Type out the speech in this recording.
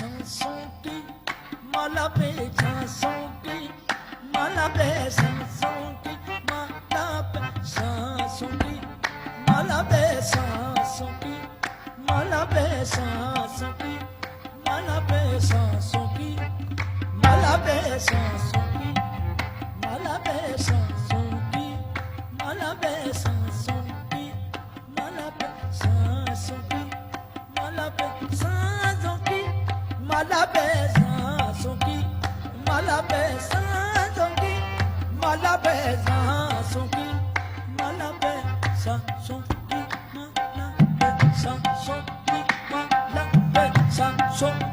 सांसों की माला पे सांसों की माला पे सांसों की माला पे सांसों की माला पे सांसों की माला पे सांसों की माला पे सांसों की माला पे सांसों की माला पे सांसों की माला पे सांसों की माला पे सांसों की माला पे सांसों की माला पे सांसों की माला पे सांसों की माला पे सांसों की माला पे सांसों की माला पे सांसों की माला पे सांसों